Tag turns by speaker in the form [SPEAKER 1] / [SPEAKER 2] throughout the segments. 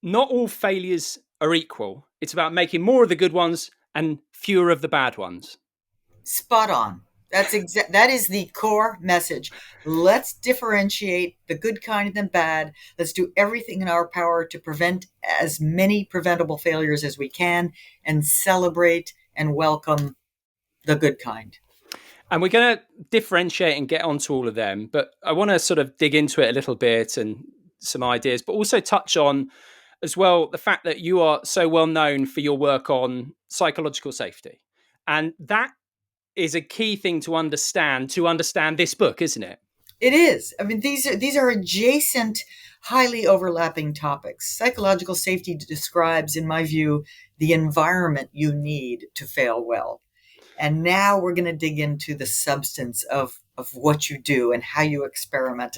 [SPEAKER 1] not all failures are equal. It's about making more of the good ones and fewer of the bad ones.
[SPEAKER 2] Spot on. That is the core message. Let's differentiate the good kind and the bad. Let's do everything in our power to prevent as many preventable failures as we can and celebrate and welcome the good kind.
[SPEAKER 1] And we're going to differentiate and get onto all of them, but I want to sort of dig into it a little bit and some ideas, but also touch on as well the fact that you are so well known for your work on psychological safety. And that is a key thing to understand this book, isn't it?
[SPEAKER 2] It is. I mean, these are adjacent, highly overlapping topics. Psychological safety describes, in my view, the environment you need to fail well. And now we're going to dig into the substance of what you do and how you experiment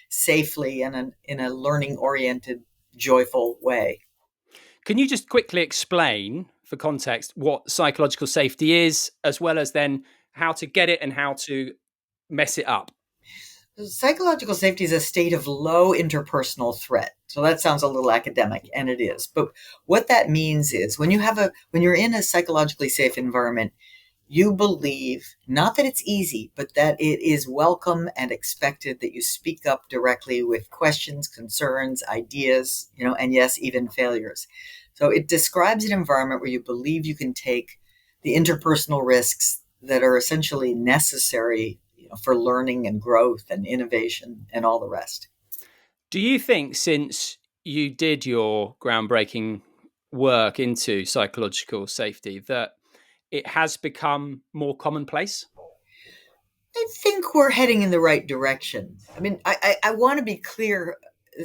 [SPEAKER 2] safely and in a learning oriented, joyful way.
[SPEAKER 1] Can you just quickly explain, for context, what psychological safety is, as well as then how to get it and how to mess it up?
[SPEAKER 2] Psychological safety is a state of low interpersonal threat. So that sounds a little academic, and it is. But what that means is when you're in a psychologically safe environment, you believe not that it's easy, but that it is welcome and expected that you speak up directly with questions, concerns, ideas, and yes, even failures. So it describes an environment where you believe you can take the interpersonal risks that are essentially necessary, for learning and growth and innovation and all the rest.
[SPEAKER 1] Do you think since you did your groundbreaking work into psychological safety that it has become more commonplace?
[SPEAKER 2] I think we're heading in the right direction. I mean, I want to be clear.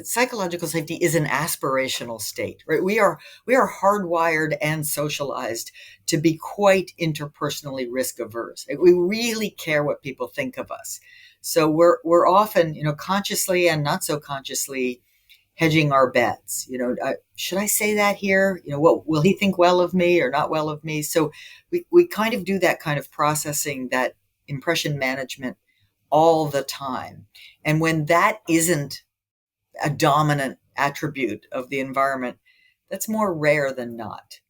[SPEAKER 2] Psychological safety is an aspirational state, right? We are hardwired and socialized to be quite interpersonally risk averse. We really care what people think of us. So we're often, consciously and not so consciously hedging our bets. Should I say that here? What will he think well of me or not well of me? So we kind of do that kind of processing, that impression management all the time. And when that isn't a dominant attribute of the environment, that's more rare than not.